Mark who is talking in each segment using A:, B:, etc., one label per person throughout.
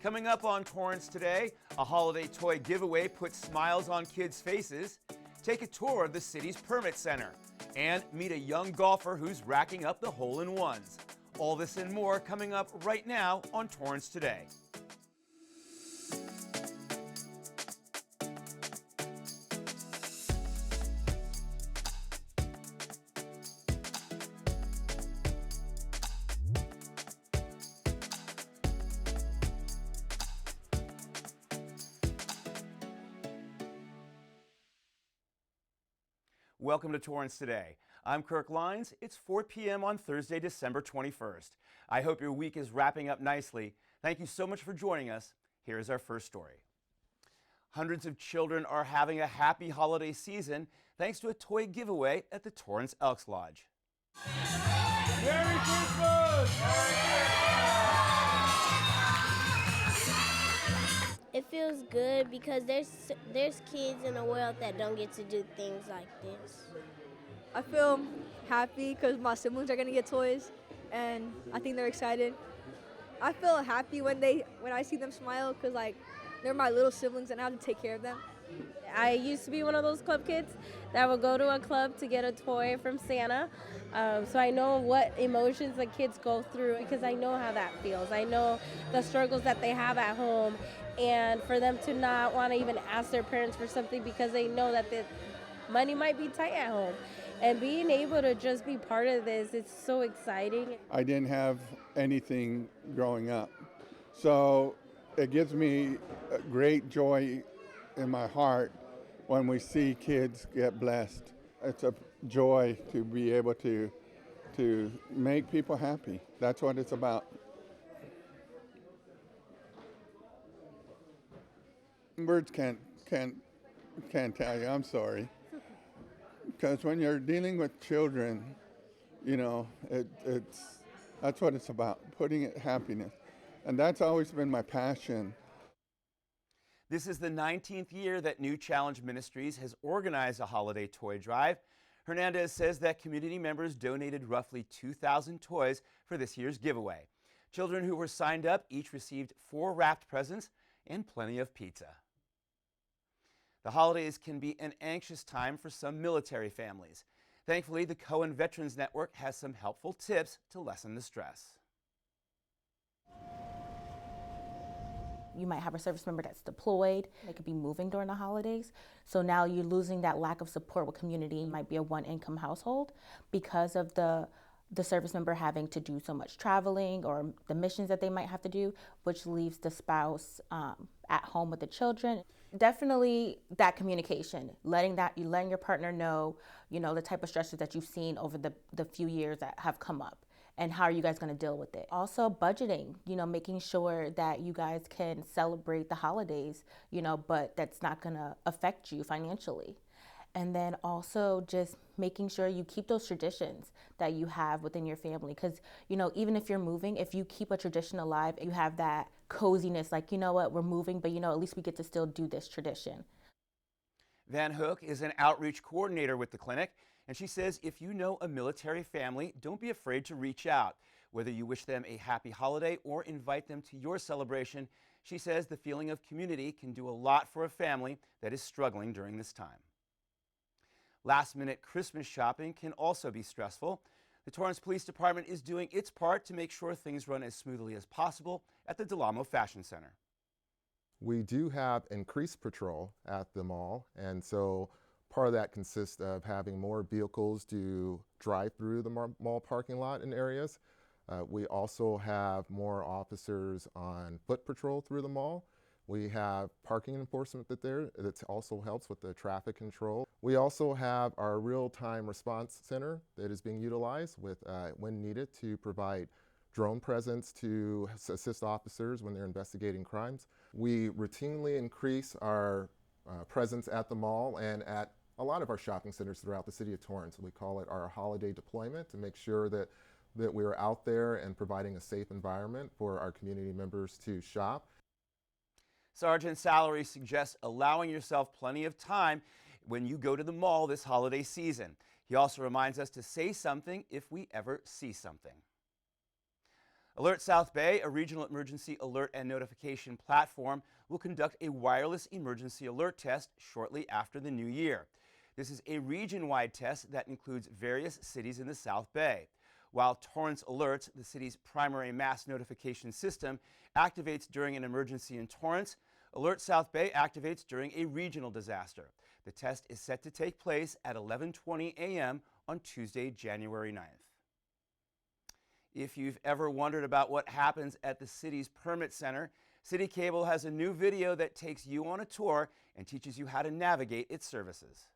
A: Coming up on Torrance Today, a holiday toy giveaway puts smiles on kids' faces. Take a tour of the city's permit center and meet a young golfer who's racking up the hole-in-ones. All this and more coming up right now on Torrance Today. Welcome to Torrance Today. I'm Kirk Lyons. It's 4 p.m. on Thursday, December 21st. I hope your week is wrapping up nicely. Thank you so much for joining us. Here's our first story. Hundreds of children are having a happy holiday season thanks to a toy giveaway at the Torrance Elks Lodge.
B: Merry Christmas!
C: It feels good because there's kids in the world that don't get to do things like this.
D: I feel happy because my siblings are gonna get toys, and I think they're excited. I feel happy when I see them smile because they're my little siblings and I have to take care of them.
E: I used to be one of those club kids that would go to a club to get a toy from Santa. So I know what emotions the kids go through because I know how that feels. I know the struggles that they have at home, and for them to not want to even ask their parents for something because they know that the money might be tight at home. And being able to just be part of this, it's so exciting.
B: I didn't have anything growing up, so it gives me a great joy in my heart when we see kids get blessed. It's a joy to be able to make people happy. That's what it's about. Words can't tell you. I'm sorry. Because when you're dealing with children, you know, that's what it's about, putting it happiness. And that's always been my passion.
A: This is the 19th year that New Challenge Ministries has organized a holiday toy drive. Hernandez says that community members donated roughly 2,000 toys for this year's giveaway. Children who were signed up each received 4 wrapped presents and plenty of pizza. The holidays can be an anxious time for some military families. Thankfully, the Cohen Veterans Network has some helpful tips to lessen the stress.
F: You might have a service member that's deployed. They could be moving during the holidays. So now you're losing that lack of support with community. It might be a one-income household because of the service member having to do so much traveling or the missions that they might have to do, which leaves the spouse at home with the children. Definitely that communication, letting your partner know, the type of stresses that you've seen over the few years that have come up. And how are you guys going to deal with it? Also budgeting, making sure that you guys can celebrate the holidays, but that's not going to affect you financially. And then also just making sure you keep those traditions that you have within your family. Because, even if you're moving, if you keep a tradition alive, you have that coziness, like, you know what, we're moving, but at least we get to still do this tradition.
A: Van Hook is an outreach coordinator with the clinic, and she says if you know a military family, don't be afraid to reach out. Whether you wish them a happy holiday or invite them to your celebration, she says the feeling of community can do a lot for a family that is struggling during this time. Last-minute Christmas shopping can also be stressful. The Torrance Police Department is doing its part to make sure things run as smoothly as possible at the Delamo Fashion Center.
G: We do have increased patrol at the mall, and so part of that consists of having more vehicles to drive through the mall parking lot in areas. We also have more officers on foot patrol through the mall. We have parking enforcement that also helps with the traffic control. We also have our real-time response center that is being utilized when needed to provide drone presence to assist officers when they're investigating crimes. We routinely increase our presence at the mall and at a lot of our shopping centers throughout the City of Torrance. We call it our holiday deployment to make sure that we are out there and providing a safe environment for our community members to shop.
A: Sergeant Salary suggests allowing yourself plenty of time when you go to the mall this holiday season. He also reminds us to say something if we ever see something. Alert South Bay, a regional emergency alert and notification platform, will conduct a wireless emergency alert test shortly after the new year. This is a region-wide test that includes various cities in the South Bay. While Torrance Alerts, the city's primary mass notification system, activates during an emergency in Torrance, Alert South Bay activates during a regional disaster. The test is set to take place at 11:20 a.m. on Tuesday, January 9th. If you've ever wondered about what happens at the city's permit center, City Cable has a new video that takes you on a tour and teaches you how to navigate its services.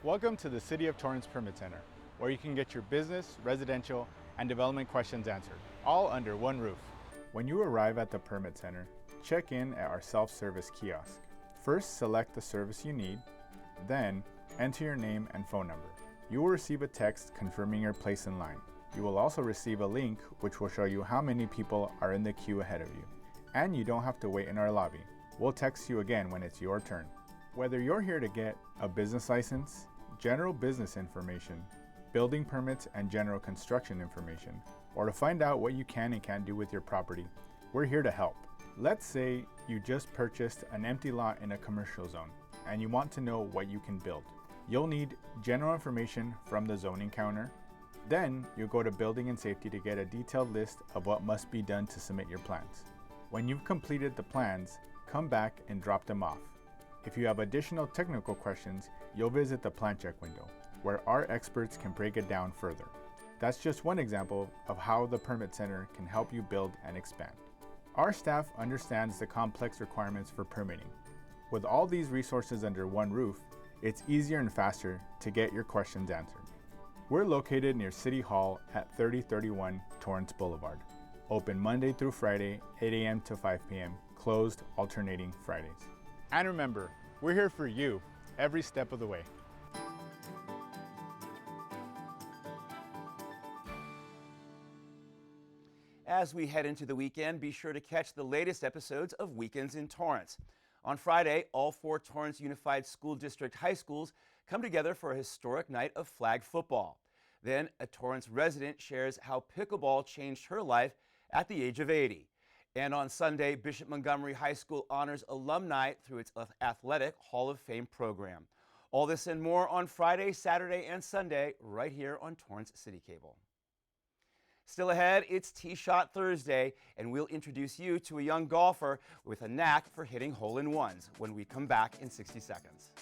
H: Welcome to the City of Torrance Permit Center, where you can get your business, residential, and development questions answered, all under one roof. When you arrive at the Permit Center, check in at our self-service kiosk. First, select the service you need, then enter your name and phone number. You will receive a text confirming your place in line. You will also receive a link which will show you how many people are in the queue ahead of you. And you don't have to wait in our lobby. We'll text you again when it's your turn. Whether you're here to get a business license, general business information, building permits and general construction information, or to find out what you can and can't do with your property, we're here to help. Let's say you just purchased an empty lot in a commercial zone and you want to know what you can build. You'll need general information from the zoning counter. Then you'll go to Building and Safety to get a detailed list of what must be done to submit your plans. When you've completed the plans, come back and drop them off. If you have additional technical questions, you'll visit the plan check window, where our experts can break it down further. That's just one example of how the Permit Center can help you build and expand. Our staff understands the complex requirements for permitting. With all these resources under one roof, it's easier and faster to get your questions answered. We're located near City Hall at 3031 Torrance Boulevard. Open Monday through Friday, 8 a.m. to 5 p.m., closed alternating Fridays. And remember, we're here for you every step of the way.
A: As we head into the weekend, be sure to catch the latest episodes of Weekends in Torrance. On Friday, all 4 Torrance Unified School District high schools come together for a historic night of flag football. Then, a Torrance resident shares how pickleball changed her life at the age of 80. And on Sunday, Bishop Montgomery High School honors alumni through its Athletic Hall of Fame program. All this and more on Friday, Saturday, and Sunday, right here on Torrance City Cable. Still ahead, it's Tee Shot Thursday, and we'll introduce you to a young golfer with a knack for hitting hole-in-ones when we come back in 60 seconds.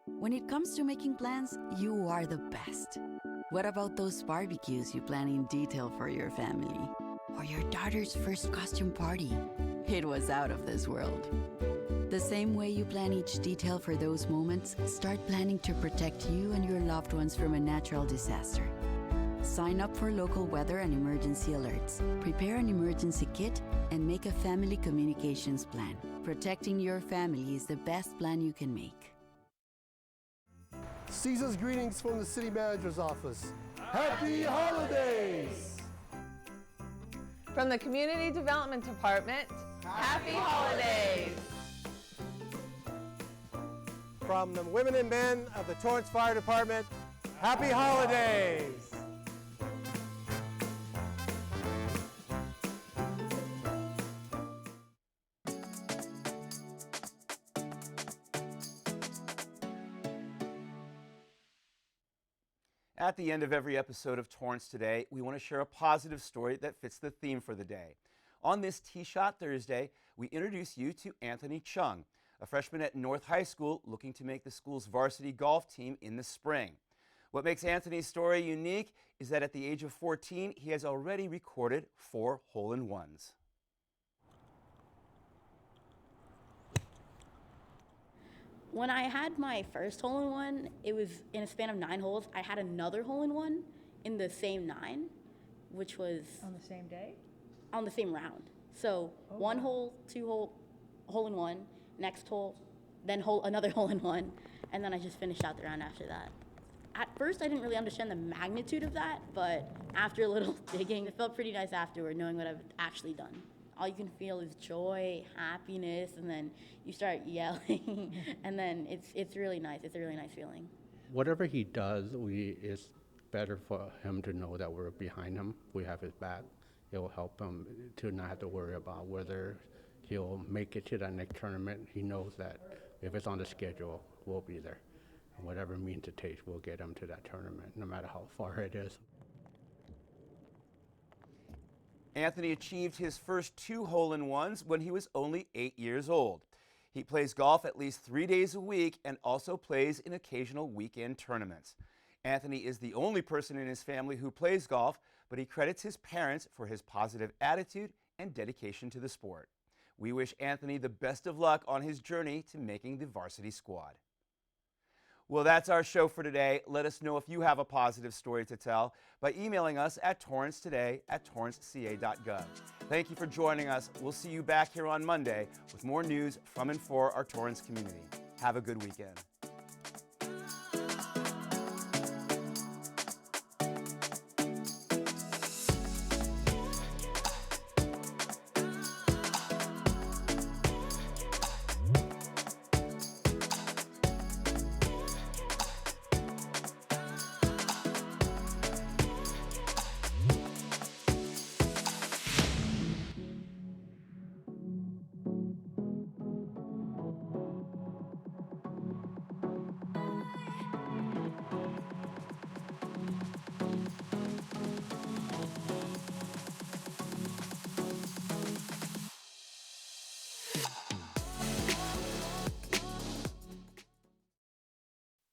I: When it comes to making plans, you are the best. What about those barbecues you plan in detail for your family? Or your daughter's first costume party? It was out of this world. The same way you plan each detail for those moments, start planning to protect you and your loved ones from a natural disaster. Sign up for local weather and emergency alerts. Prepare an emergency kit and make a family communications plan. Protecting your family is the best plan you can make.
J: Season's greetings from the City Manager's Office. Happy Holidays!
K: From the Community Development Department, Happy Holidays!
J: From the women and men of the Torrance Fire Department, Happy Holidays!
A: At the end of every episode of Torrance Today, we want to share a positive story that fits the theme for the day. On this Tee Shot Thursday, we introduce you to Anthony Chung, a freshman at North High School looking to make the school's varsity golf team in the spring. What makes Anthony's story unique is that at the age of 14, he has already recorded 4 hole-in-ones.
L: When I had my first hole-in-one, it was in a span of 9 holes. I had another hole-in-one in the same 9, which was...
M: On the same day?
L: On the same round. So 1 hole, 2 hole, hole-in-one, next hole, then another hole-in-one, and then I just finished out the round after that. At first, I didn't really understand the magnitude of that, but after a little digging, it felt pretty nice afterward, knowing what I've actually done. All you can feel is joy, happiness, and then you start yelling, and then it's really nice. It's a really nice feeling.
M: Whatever he does, it's better for him to know that we're behind him. We have his back. It will help him to not have to worry about whether he'll make it to that next tournament. He knows that if it's on the schedule, we'll be there. And whatever means it takes, we'll get him to that tournament, no matter how far it is.
A: Anthony achieved his first 2 hole-in-ones when he was only 8 years old. He plays golf at least 3 days a week and also plays in occasional weekend tournaments. Anthony is the only person in his family who plays golf, but he credits his parents for his positive attitude and dedication to the sport. We wish Anthony the best of luck on his journey to making the varsity squad. Well, that's our show for today. Let us know if you have a positive story to tell by emailing us at torrancetoday@torranceca.gov. Thank you for joining us. We'll see you back here on Monday with more news from and for our Torrance community. Have a good weekend.